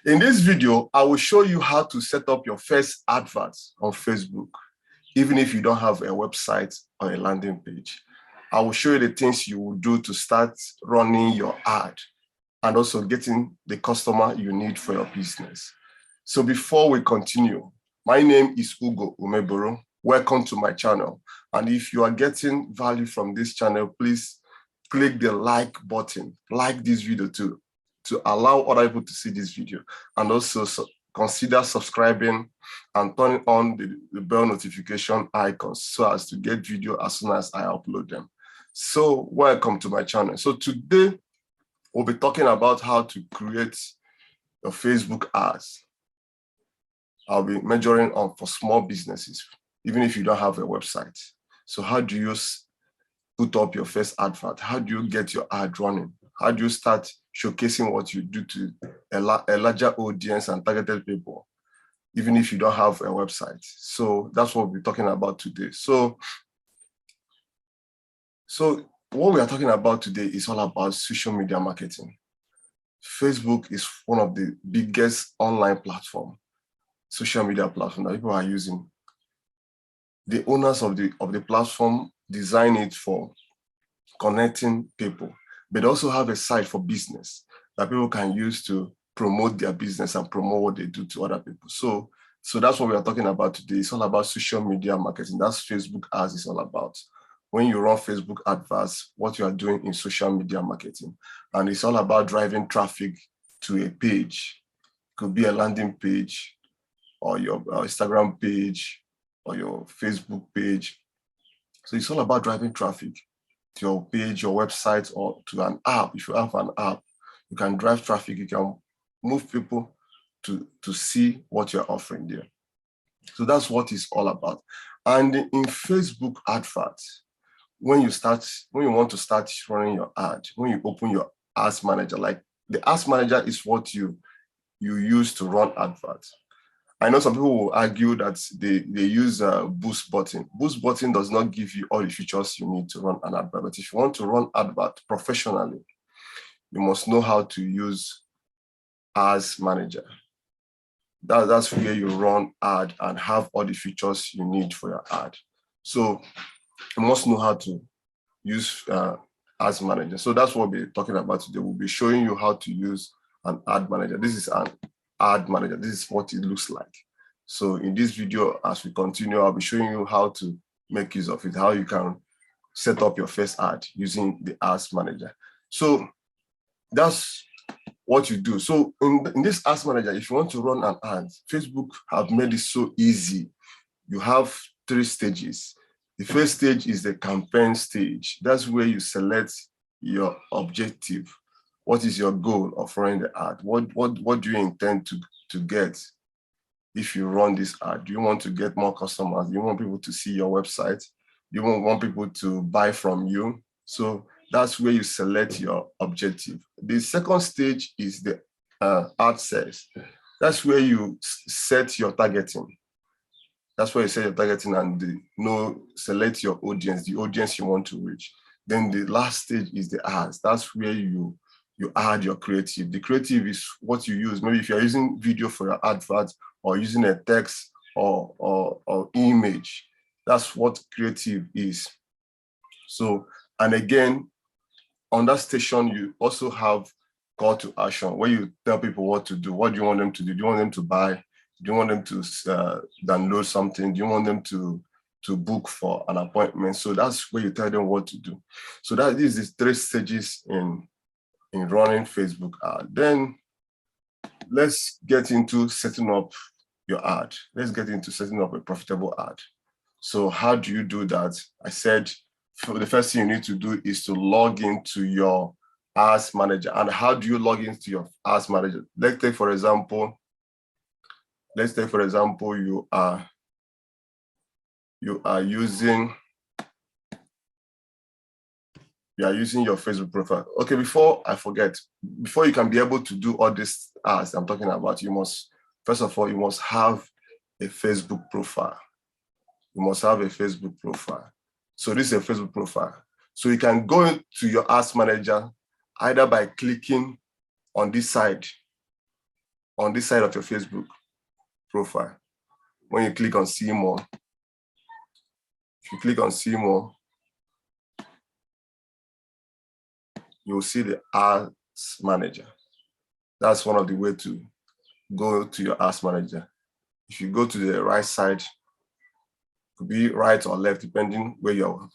In this video, I will show you how to set up your first advert on Facebook, even if you don't have a website or a landing page. I will show you the things you will do to start running your ad and also getting the customer you need for your business. So before we continue, my name is Ugo Umeboro. Welcome to my channel. And if you are getting value from this channel, please click the like button, like this video too, to allow other people to see this video, and also consider subscribing and turning on the bell notification icons so as to get video as soon as I upload them. So welcome to my channel. So today we'll be talking about how to create your Facebook ads. I'll be measuring on for small businesses, even if you don't have a website. So how do you put up your first advert? How do you get your ad running? How do you start showcasing what you do to a larger audience and targeted people, even if you don't have a website? So that's what we'll be talking about today. So what we are talking about today is all about social media marketing. Facebook is one of the biggest online social media platform that people are using. The owners of the platform design it for connecting people, but also have a site for business that people can use to promote their business and promote what they do to other people. So that's what we are talking about today. It's all about social media marketing. That's Facebook ads is all about. When you run Facebook adverts, what you are doing in social media marketing. And it's all about driving traffic to a page. It could be a landing page or your Instagram page or your Facebook page. So it's all about driving traffic to your page, your website, or to an app. If you have an app, you can drive traffic, you can move people to see what you're offering there. So that's what it's all about. And in Facebook adverts, when you want to start running your ad, when you open your ads manager, like the ads manager is what you use to run adverts. I know some people will argue that they use a boost button. Boost button does not give you all the features you need to run an advert. But if you want to run advert professionally, you must know how to use ads manager. That's where you run ad and have all the features you need for your ad. So you must know how to use ads manager. So that's what we'll be talking about today. We'll be showing you how to use an ad manager. This is an ad manager. This is what it looks like. So in this video, as we continue, I'll be showing you how to make use of it, how you can set up your first ad using the ads manager. So that's what you do. So in this ads manager, if you want to run an ad, Facebook have made it so easy. You have 3 stages. The first stage is the campaign stage. That's where you select your objective. What is your goal of running the ad? What do you intend to get if you run this ad? Do you want to get more customers? Do you want people to see your website? Do you want people to buy from you? So that's where you select your objective. The second stage is the ad sales. That's where you set your targeting. That's where you set your targeting and select your audience, the audience you want to reach. Then the last stage is the ads. That's where you add your creative. The creative is what you use. Maybe if you're using video for your advert or using a text or image, that's what creative is. So, and again, on that station, you also have call to action where you tell people what to do. What do you want them to do? Do you want them to buy? Do you want them to download something? Do you want them to book for an appointment? So that's where you tell them what to do. So that is the 3 stages in running Facebook ad. Then let's get into setting up your ad. Let's get into setting up a profitable ad. So how do you do that? I said the first thing you need to do is to log into your ads manager. And how do you log into your ads manager? Let's take for example, you are using your Facebook profile. Okay, before I forget, before you can be able to do all this ads I'm talking about, first of all, you must have a Facebook profile. You must have a Facebook profile. So this is a Facebook profile. So you can go into your ads manager either by clicking on this side on this side of your Facebook profile, when you click on see more, if you click on see more, you'll see the ads manager. That's one of the ways to go to your ads manager. If you go to the right side, it could be right or left, depending where you're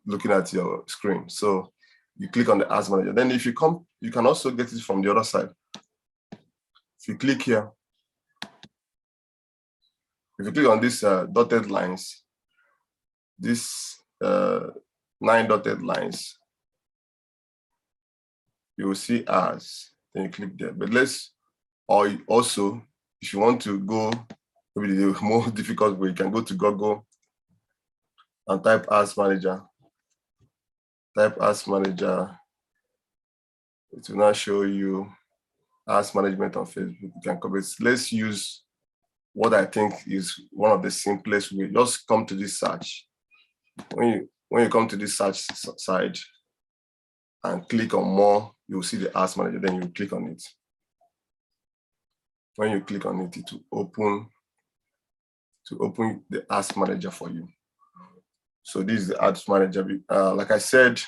looking at your screen. So you click on the ads manager. Then if you come, you can also get it from the other side. If you click here, if you click on these dotted lines, this 9 dotted lines, you will see ads. Then you click there. But or also, if you want to go maybe the more difficult way, you can go to Google and type ads manager. Type ads manager. It will now show you ads management on Facebook. You can copy it. Let's use what I think is one of the simplest ways. Just come to this search. When you come to this search side and click on more, you'll see the ads manager. Then you click on it. When you click on it, it will open the ads manager for you. So this is the ads manager. Like I said,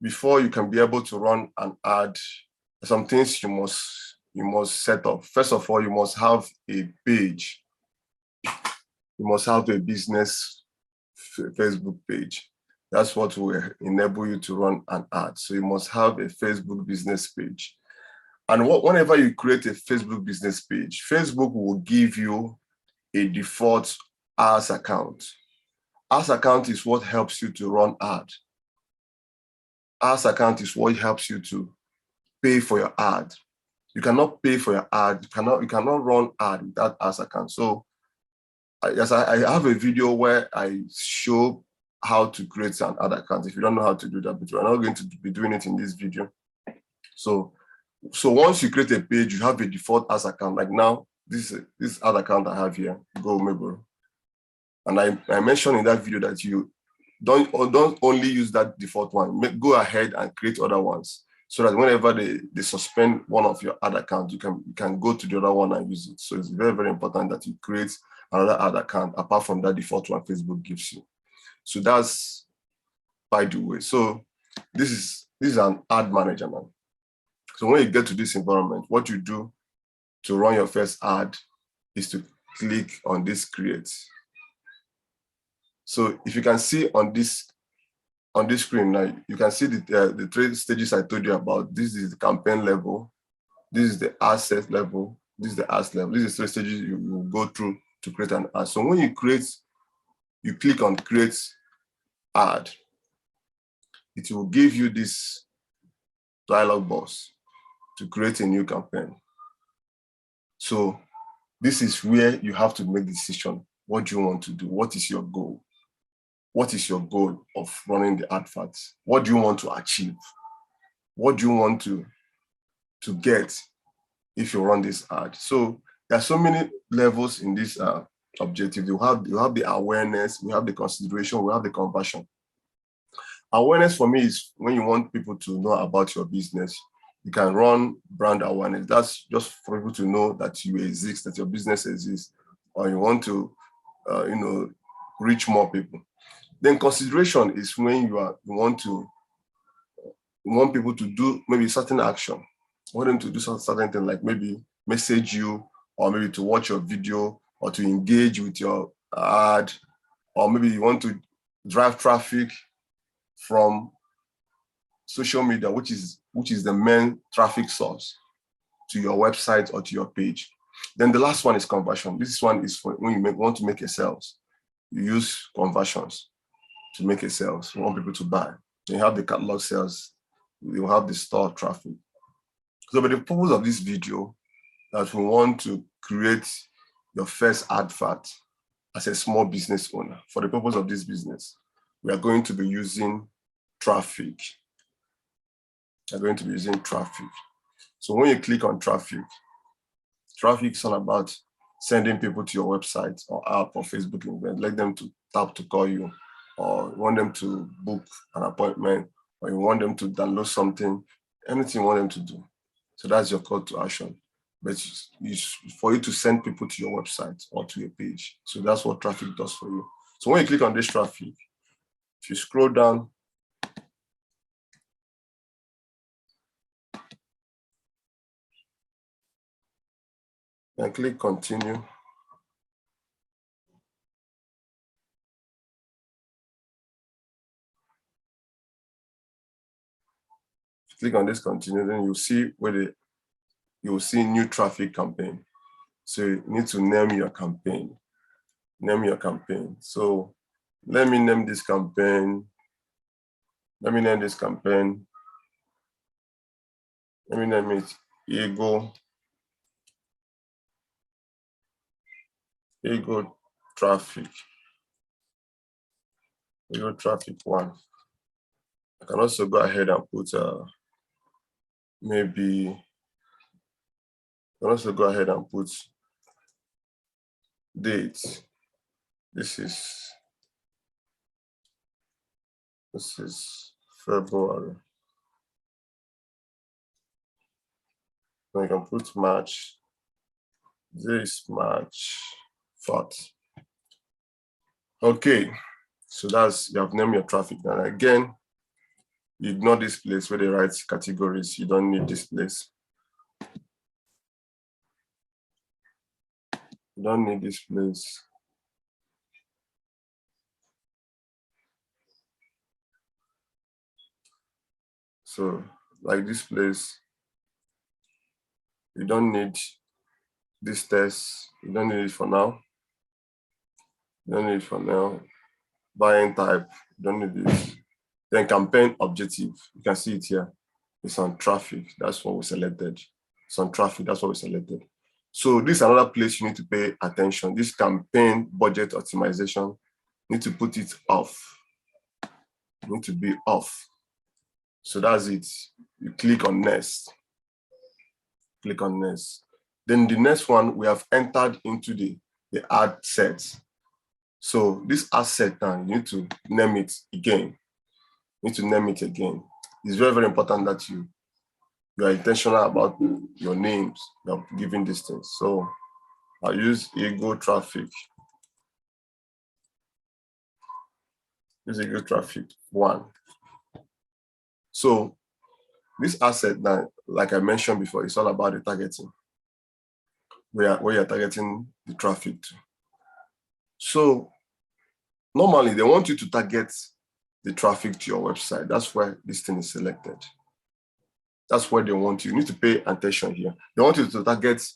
before you can be able to run an ad, some things you must set up. First of all, you must have a page. You must have a business Facebook page. That's what will enable you to run an ad. So you must have a Facebook business page. And whenever you create a Facebook business page, Facebook will give you a default ads account. Ads account is what helps you to run ad. Ads account is what helps you to pay for your ad. You cannot pay for your ad. You cannot run ad without ads account. So yes, I have a video where I show how to create an ad account. If you don't know how to do that, but we're not going to be doing it in this video. So once you create a page, you have a default ads account. Like now, this ad account I have here, Go Meboro. And I mentioned in that video that you don't only use that default one. Go ahead and create other ones, so that whenever they suspend one of your ad accounts, you can go to the other one and use it. So it's very, very important that you create another ad account apart from that default one Facebook gives you. So that's by the way. So this is an ad manager now. So when you get to this environment, what you do to run your first ad is to click on this create. So if you can see on this screen now, you can see the 3 stages I told you about. This is the campaign level, this is the asset level, this is the ads level. These are 3 stages you will go through to create an ad. So when you click on create ad, it will give you this dialog box to create a new campaign. So this is where you have to make the decision. What do you want to do? What is your goal? What is your goal of running the adverts? What do you want to achieve? What do you want to get if you run this ad? So there are so many levels in this objective. You have the awareness, we have the consideration, we have the conversion. Awareness for me is when you want people to know about your business. You can run brand awareness. That's just for people to know that you exist, that your business exists, or you want to reach more people. Then consideration is when you want people to do maybe certain action. You want them to do certain thing, like maybe message you, or maybe to watch your video, or to engage with your ad, or maybe you want to drive traffic from social media, which is the main traffic source, to your website or to your page. Then the last one is conversion. This one is for when you want to make a sales. You use conversions to make a sales. You want people to buy. You have the catalog sales. You have the store traffic. So, but the purpose of this video, that we want to create your first advert as a small business owner. For the purpose of this business, we are going to be using traffic. We're going to be using traffic. So when you click on traffic is all about sending people to your website or app or Facebook event, like them to tap to call you, or you want them to book an appointment, or you want them to download something, anything you want them to do. So that's your call to action. But it's for you to send people to your website or to your page. So that's what traffic does for you. So when you click on this traffic, if you scroll down, and click continue. Click on this continue, then you'll see you'll see new traffic campaign. So you need to name your campaign. Name your campaign. So let me name this campaign. Let me name this campaign. Let me name it Ego Traffic. Ego Traffic 1. I can also go ahead and put maybe I can also go ahead and put date. This is February. I can put March. This March 4th. Okay, so that's, you have named your traffic. And again, you ignore this place where they write categories. You don't need this place. You don't need this place. So like this place, you don't need this test. You don't need it for now. You don't need it for now. Buying type, you don't need this. Then campaign objective, you can see it here. It's on traffic. That's what we selected. It's on traffic. That's what we selected. So this is another place you need to pay attention. This campaign budget optimization, you need to put it off. You need to be off. So that's it. You click on next. Click on next. Then the next one, we have entered into the ad set. So this ad set now, you need to name it again. You need to name it again. It's very, very important that you are intentional about your names you're giving these things. So I'll use Ego Traffic. Use Ego Traffic 1. So this asset now, like I mentioned before, it's all about the targeting, where you're targeting the traffic to. So normally they want you to target the traffic to your website. That's where this thing is selected. That's where they want you. You need to pay attention here. They want you to target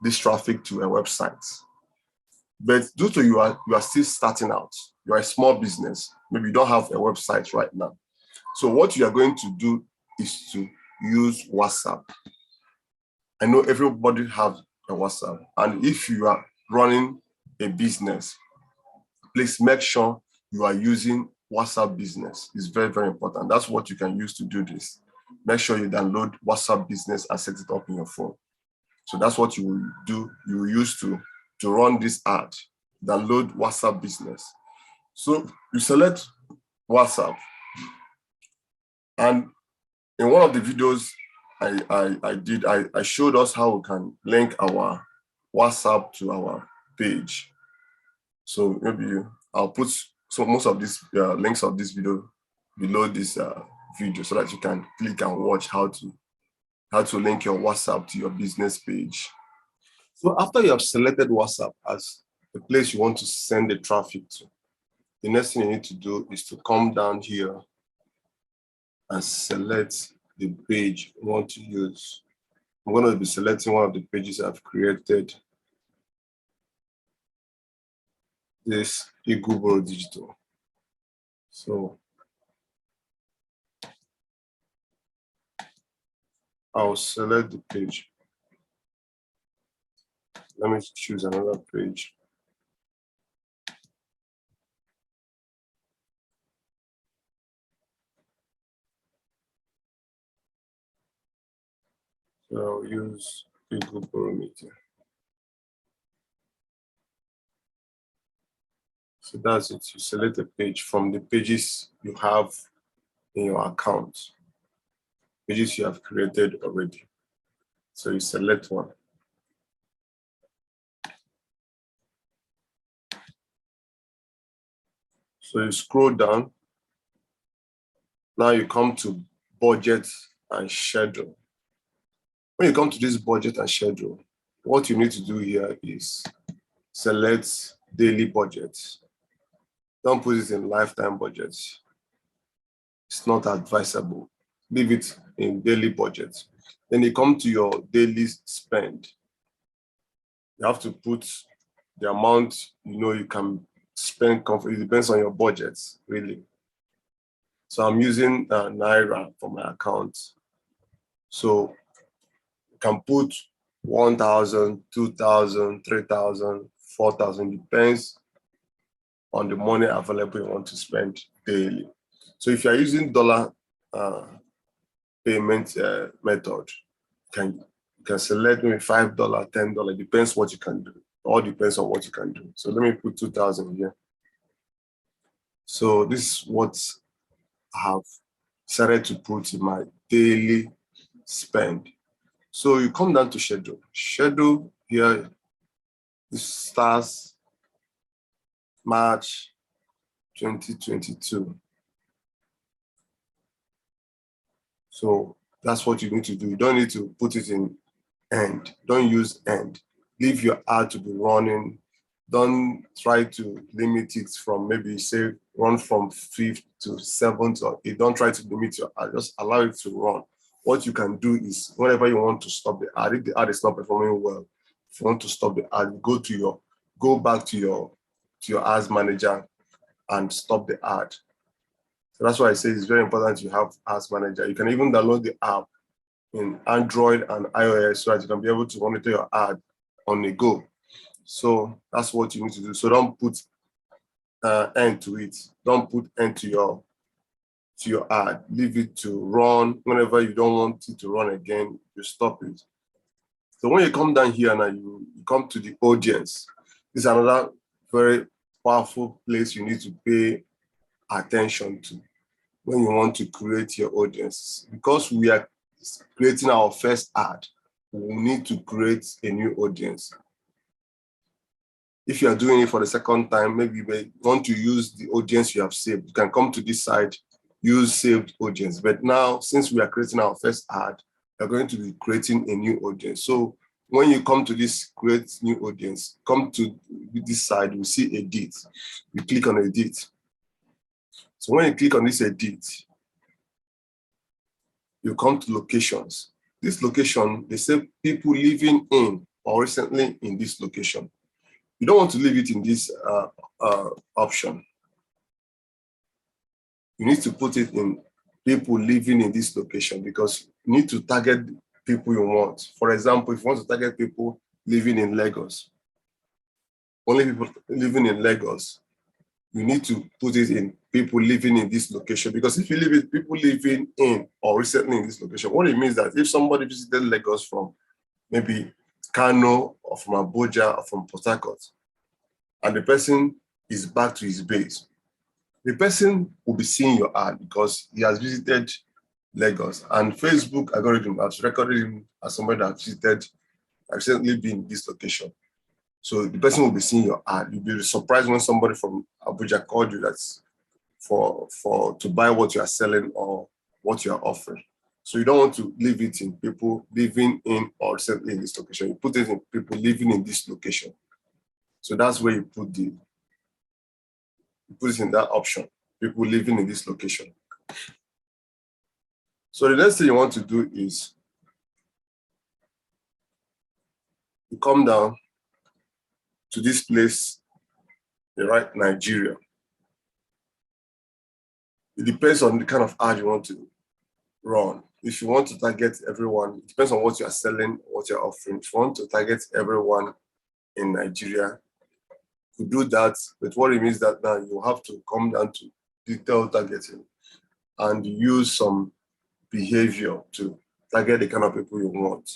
this traffic to a website. But due to you are still starting out, you are a small business, maybe you don't have a website right now. So what you are going to do is to use WhatsApp. I know everybody has a WhatsApp, and if you are running a business, please make sure you are using WhatsApp Business. It's very, very important. That's what you can use to do this. Make sure you download WhatsApp Business and set it up in your phone. So that's what you will do. You will use to run this ad. Download WhatsApp Business. So you select WhatsApp. And in one of the videos I showed us how we can link our WhatsApp to our page. So maybe I'll put most of these links of this video below this video so that you can click and watch how to link your WhatsApp to your business page. So after you have selected WhatsApp as the place you want to send the traffic to, the next thing you need to do is to come down here and select the page you want to use. I'm going to be selecting one of the pages I've created. This Google Digital. So I'll select the page. Let me choose another page. So I'll use Google Parameter. So that's it. You select a page from the pages you have in your account, pages you have created already. So you select one. So you scroll down. Now you come to budget and schedule. When you come to this budget and schedule, what you need to do here is select daily budget. Don't put it in lifetime budget. It's not advisable. Leave it in daily budget. Then you come to your daily spend. You have to put the amount you can spend comfortably. It depends on your budget, really. So I'm using Naira for my account. So you can put 1,000, 2,000, 3,000, 4,000, depends on the money available you want to spend daily. So if you're using dollar payment method, you can select maybe $5, $10, depends what you can do. All depends on what you can do. So let me put 2,000 here. So this is what I have decided to put in my daily spend. So you come down to schedule. Schedule here, this starts March 2022. So that's what you need to do. You don't need to put it in end. Don't use end. Leave your ad to be running. Don't try to limit it from maybe say run from 5th to 7th or 8th. Don't try to limit your ad. Just allow it to run. What you can do is whenever you want to stop the ad, if the ad is not performing well, if you want to stop the ad, go back to your ads manager and stop the ad. So that's why I say it's very important you have ads manager. You can even download the app in Android and iOS so that you can be able to monitor your ad on the go. So that's what you need to do. So don't put end to it. Don't put end to your ad. Leave it to run. Whenever you don't want it to run again, you stop it. So when you come down here now, you come to the audience. This is another very powerful place you need to pay attention to when you want to create your audience. Because we are creating our first ad, we need to create a new audience. If you are doing it for the second time, maybe you want to use the audience you have saved. You can come to this side, use saved audience. But now, since we are creating our first ad, we're going to be creating a new audience. So when you come to this create new audience, come to this side, you see edit. You click on edit. So when you click on this edit, you come to locations. This location, they say people living in or recently in this location. You don't want to leave it in this option. You need to put it in people living in this location because you need to target people you want. For example, if you want to target people living in Lagos, only people living in Lagos, you need to put it in people living in this location because if you leave it people living in or recently in this location, what it means that if somebody visited Lagos from maybe Kano or from Abuja or from Port Harcourt, and the person is back to his base, the person will be seeing your ad because he has visited Lagos, and Facebook algorithm has recorded him as somebody that visited, recently been in this location. So the person will be seeing your ad. You'll be surprised when somebody from Abuja called you that's to buy what you are selling or what you are offering. So you don't want to leave it in people living in or recently in this location. You put it in people living in this location. So that's where you put it in that option, people living in this location. So the next thing you want to do is you come down to this place, you write Nigeria. It depends on the kind of ad you want to run. If you want to target everyone, it depends on what you are selling, what you're offering. If you want to target everyone in Nigeria, you do that, but what it means that now you have to come down to detailed targeting and use some behavior to target the kind of people you want.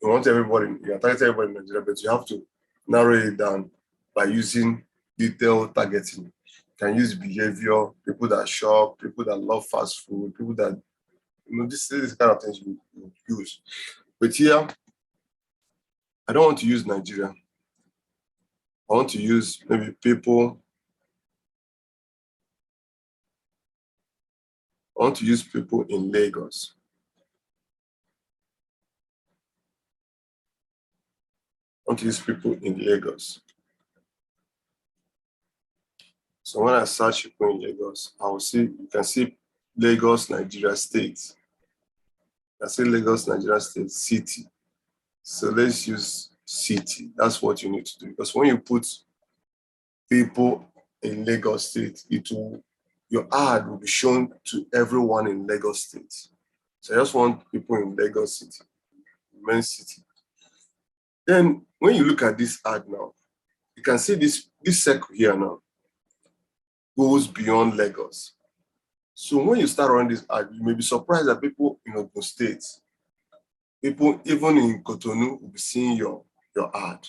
You want everybody, you are targeting everybody in Nigeria, but you have to narrow it down by using detailed targeting. You can use behavior, people that shop, people that love fast food, people that, this is the kind of things you use. But here, I don't want to use Nigeria. I want to use maybe people. I want to use people in Lagos. I want to use people in Lagos. So when I search people in Lagos, I will see, you can see Lagos, Nigeria State. I say Lagos, Nigeria State, city. So let's use city. That's what you need to do. Because when you put people in Lagos State, your ad will be shown to everyone in Lagos State. So I just want people in Lagos City, main city. Then when you look at this ad now, you can see this circle here now goes beyond Lagos. So when you start running this ad, you may be surprised that people in Ogun State, people even in Cotonou will be seeing your ad.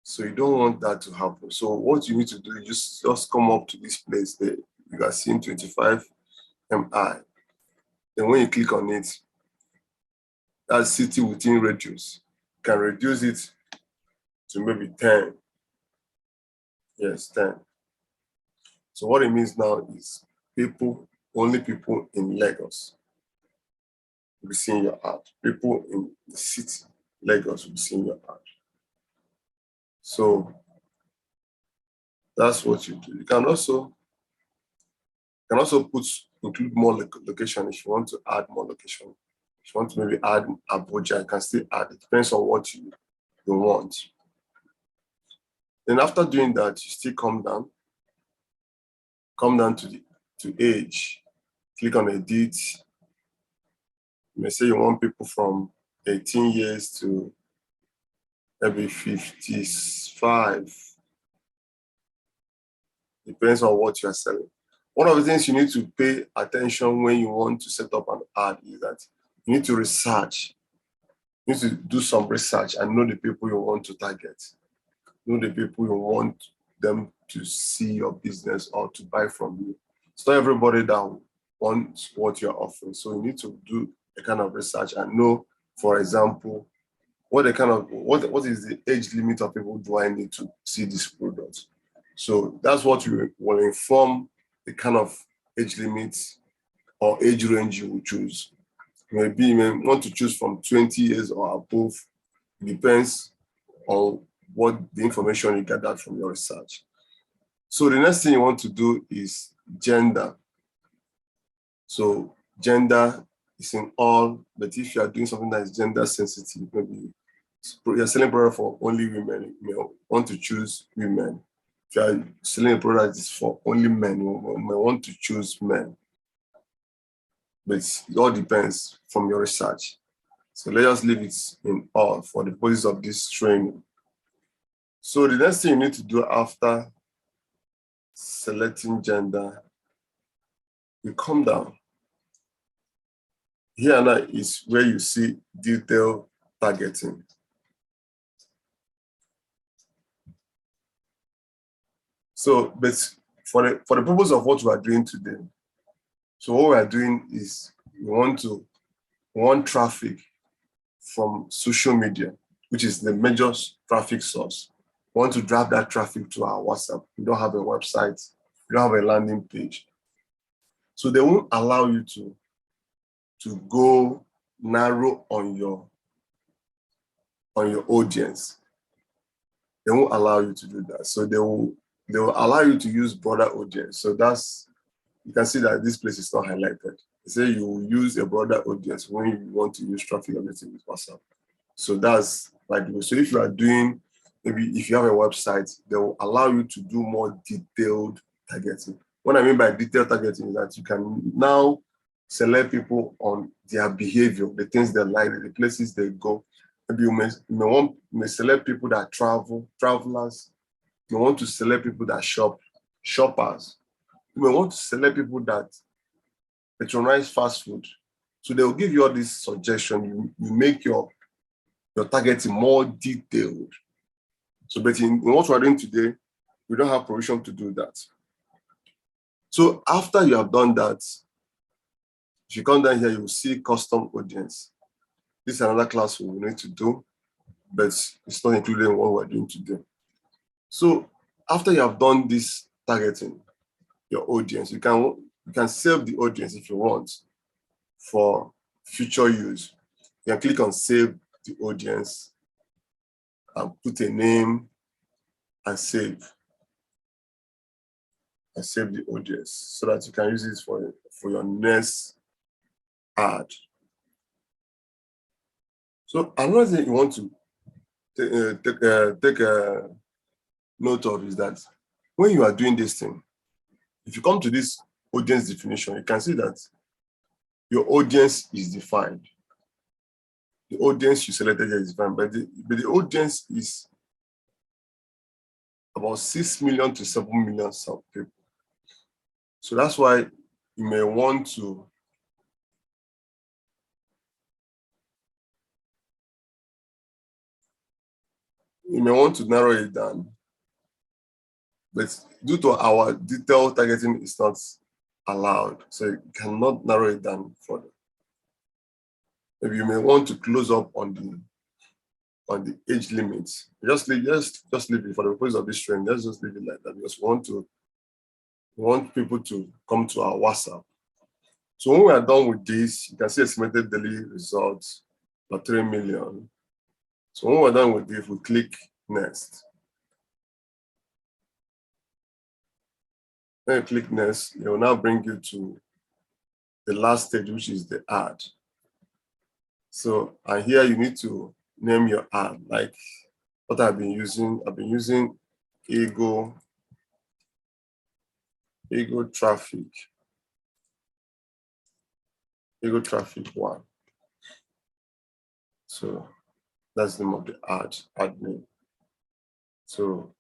So you don't want that to happen. So what you need to do is just come up to this place there. You are seeing 25 MI. Then when you click on it, that city within radius, you can reduce it to maybe 10. Yes, 10. So what it means now is only people in Lagos will be seeing your ad. People in the city, Lagos, will be seeing your ad. So that's what you do. You can also include more location if you want to add more location. If you want to maybe add Abuja, you can still add. It depends on what you want. Then after doing that, you still come down to age. Click on edit. You may say you want people from 18 years to maybe 55. Depends on what you are selling. One of the things you need to pay attention when you want to set up an ad is that you need to research. You need to do some research and know the people you want to target. Know the people you want them to see your business or to buy from you. It's not everybody that wants what you're offering. So you need to do a kind of research and know, for example, what is the age limit of people do I need to see this product? So that's what you will inform the kind of age limit or age range you will choose. Maybe you may want to choose from 20 years or above. It depends on what the information you gather from your research. So the next thing you want to do is gender. So gender is in all, but if you are doing something that is gender sensitive, maybe you're selling product for only women, you may want to choose women. If you are selling a product that is for only men, you may want to choose men. But it all depends from your research. So let us leave it in all for the purpose of this training. So the next thing you need to do after selecting gender, you come down. Here now is where you see detailed targeting. So, but for the purpose of what we are doing today, so what we are doing is we want traffic from social media, which is the major traffic source. We want to drive that traffic to our WhatsApp. We don't have a website. We don't have a landing page. So they won't allow you to go narrow on your audience. They won't allow you to do that. So they will allow you to use broader audience. So you can see that this place is not highlighted. They say you will use a broader audience when you want to use traffic targeting with WhatsApp. So that's like, so if you are doing, maybe if you have a website, they will allow you to do more detailed targeting. What I mean by detailed targeting is that you can now select people on their behavior, the things they like, the places they go. Maybe you may select people that travelers. You want to select people that shoppers. You may want to select people that patronize fast food. So they will give you all this suggestion. You make your targeting more detailed. So, but in what we're doing today, we don't have provision to do that. So after you have done that, if you come down here, you will see custom audience. This is another class we will need to do. but it's not included in what we're doing today. So after you have done this targeting your audience, you can save the audience if you want for future use. You can click on save the audience and put a name and save the audience so that you can use it for your next ad. So another thing you want to take a note of is that when you are doing this thing, if you come to this audience definition, you can see that your audience is defined. The audience you selected is defined, but the audience is about 6 million to 7 million people. So that's why you may want to narrow it down. But due to our detailed targeting is not allowed, so you cannot narrow it down further. Maybe you may want to close up on the age limits. Just leave it for the purpose of this trend. Let's just leave it like that because we want people to come to our WhatsApp. So when we are done with this, you can see estimated daily results for 3 million. So when we're done with this, we click next. When you click next, it will now bring you to the last stage, which is the ad. So, and here you need to name your ad, like what I've been using. I've been using Ego Traffic 1. So that's the name of the ad name. So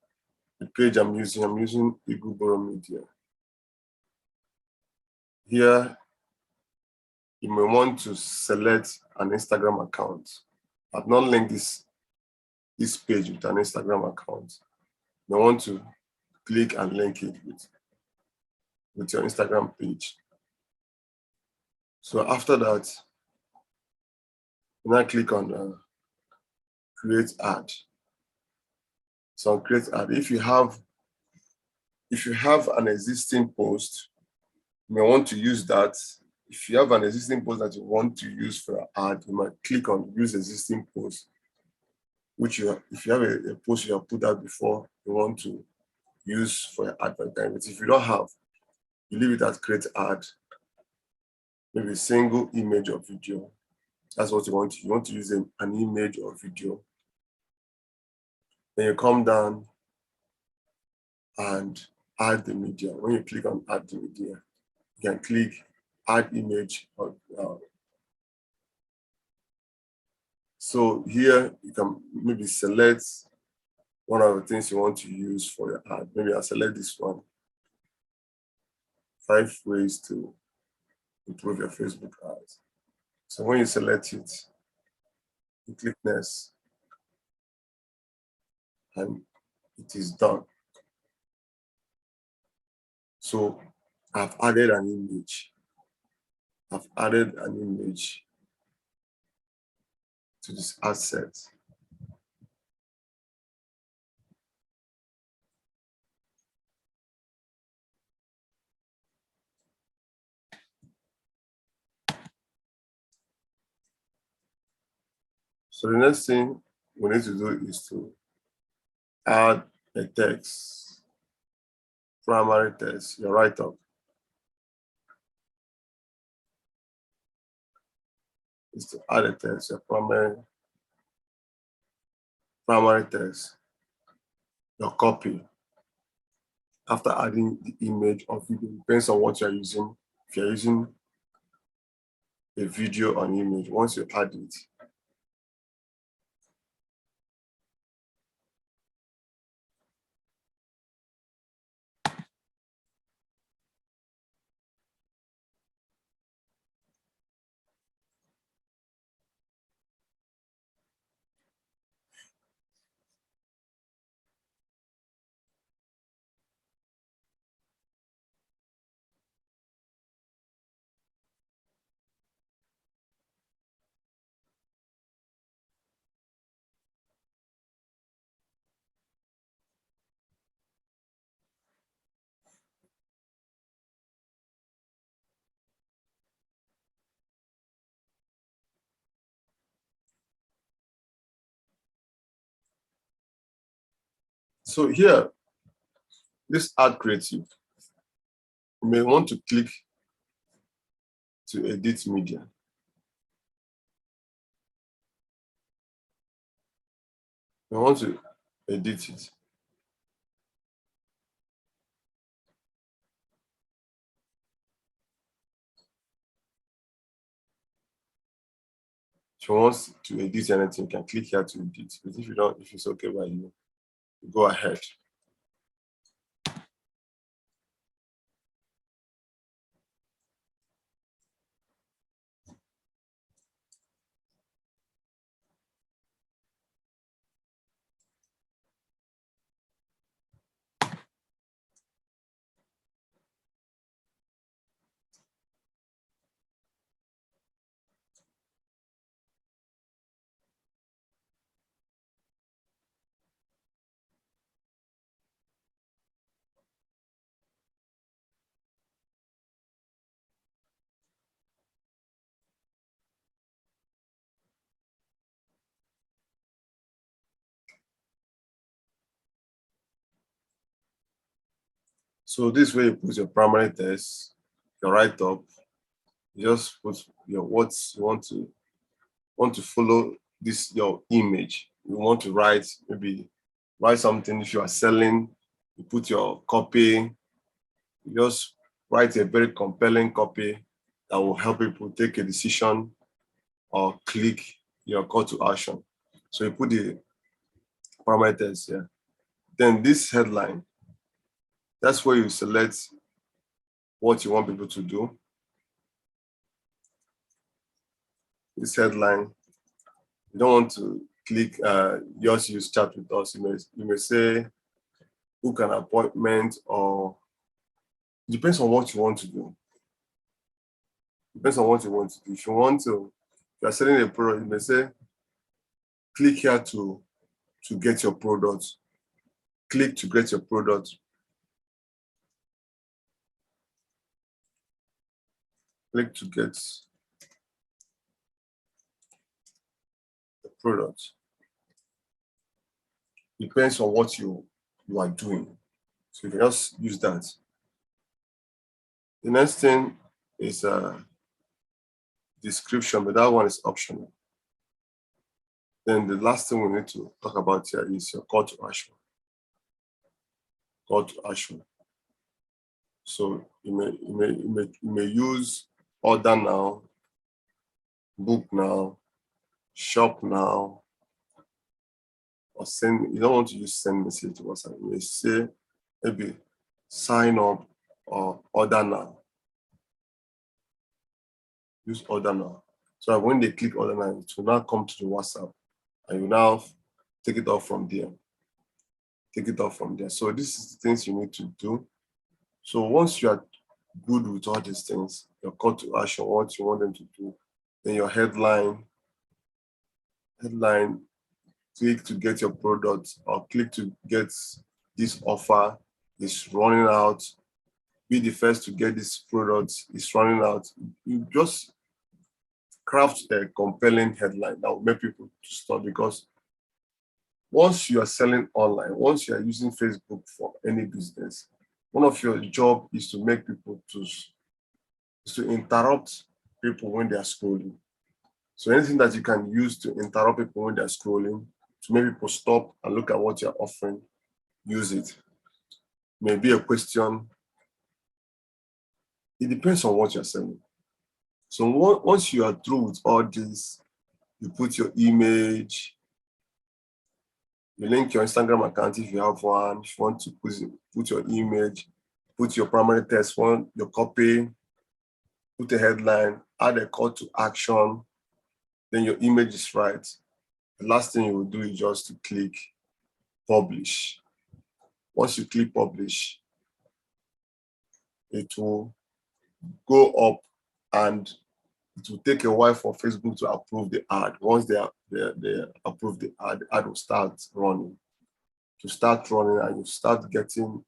the page I'm using Ego Borough Media. Here, you may want to select an Instagram account. I've not linked this page with an Instagram account. You may want to click and link it with your Instagram page. So after that, you now click on create ad. So on create ad, if you have an existing post, you may want to use that. If you have an existing post that you want to use for an ad, you might click on use existing post, which if you have a post you have put out before, you want to use for your advertising. But if you don't have, you leave it at create ad, maybe a single image or video. That's what you want. You want to use an image or video. Then you come down and add the media. When you click on add the media, you can click add image. So here you can maybe select one of the things you want to use for your ad. Maybe I'll select this one. 5 ways to improve your Facebook ads. So when you select it, you click next, and it is done. So I've added an image. To this ad set. So the next thing we need to do is to add a text, primary text, your write-up. Is to add a text, your primary text, your copy. After adding the image or video, depends on what you're using. If you're using a video or an image, once you add it, So here, this ad creative, you may want to click to edit media. You want to edit it. If you want to edit anything, you can click here to edit. But if you don't, if it's okay by you, go ahead. So this way you put your primary text, your write-up, you just put your what you want to follow this your image. You want to write, maybe write something. If you are selling, you put your copy, you just write a very compelling copy that will help people take a decision or click your call to action. So you put the parameters here. Then this headline, that's where you select what you want people to do. This headline, you don't want to click just use chat with us. You may say book an appointment, or it depends on what you want to do. Depends on what you want to do. If you are selling a product, you may say click here to get your product. Click to get your product. Click to get the product. Depends on what you are doing. So you can just use that. The next thing is a description, but that one is optional. Then the last thing we need to talk about here is your call to action. Call to action. So you may use order now, book now, shop now, or send. You don't want to use send message to WhatsApp. You may say maybe sign up or order now. Use order now. So that when they click order now, it will now come to the WhatsApp, and you now take it off from there. Take it off from there. So this is the things you need to do. So once you are good with all these things, your call to action, what you want them to do, then your headline, click to get your product, or click to get this offer is running out. Be the first to get this product is running out. You just craft a compelling headline that will make people to stop, because once you are selling online, once you are using Facebook for any business, one of your job is to make people to interrupt people when they are scrolling. So anything that you can use to interrupt people when they're scrolling, to make people stop and look at what you're offering, use it. Maybe a question. It depends on what you're selling. So once you are through with all this, you put your image, you link your Instagram account if you have one. If you want to put your image, put your primary text, your copy, put a headline, add a call to action, then your image is right. The last thing you will do is just to click publish. Once you click publish, it will go up, and it will take a while for Facebook to approve the ad. Once they approve the ad will start running. To start running, and you start getting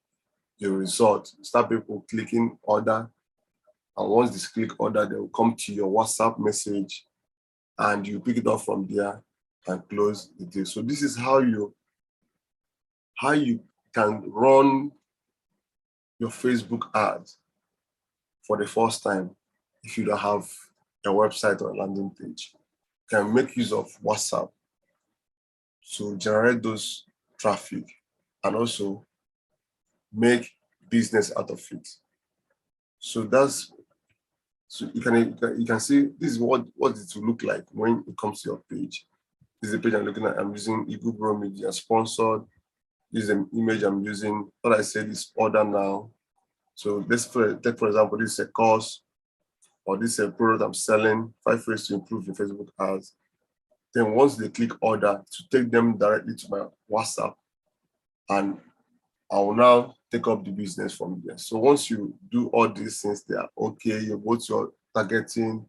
the result. Start people clicking order, and once they click order, they will come to your WhatsApp message, and you pick it up from there and close the deal. So this is how you can run your Facebook ads for the first time if you don't have a website or a landing page. You can make use of WhatsApp to generate those traffic and also make business out of it. So you can see this is what it will look like when it comes to your page. This is the page I'm looking at. I'm using Igubro Media sponsored. This is an image I'm using. What I said is order now. So take for example, this is a course or this is a product I'm selling, 5 ways to improve your Facebook ads. Then once they click order, to take them directly to my WhatsApp, and I will now take up the business from there. So once you do all these things, they are okay. You go to your targeting,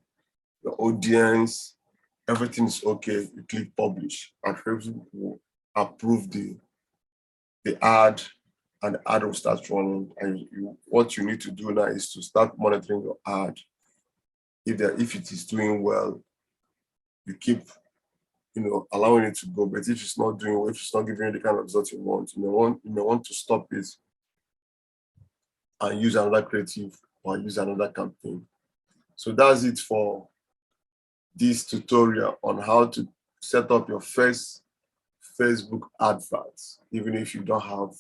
your audience, everything is okay. You click publish, and Facebook will approve the ad, and the ad will start running. And what you need to do now is to start monitoring your ad. If it is doing well, you keep allowing it to go. But if it's not doing well, if it's not giving you the kind of results you want, you may want to stop it and use another creative or use another campaign. So that's it for this tutorial on how to set up your first Facebook adverts, even if you don't have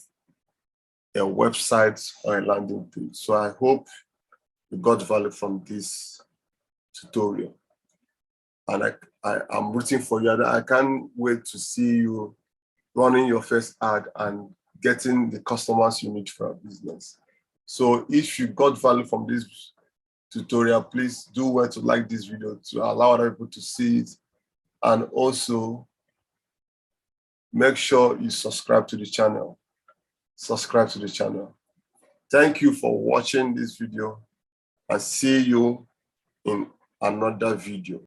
a website or a landing page. So I hope you got value from this tutorial. And I'm rooting for you. I can't wait to see you running your first ad and getting the customers you need for your business. So if you got value from this tutorial, please do well to like this video to allow other people to see it. And also make sure you subscribe to the channel. Thank you for watching this video, and see you in another video.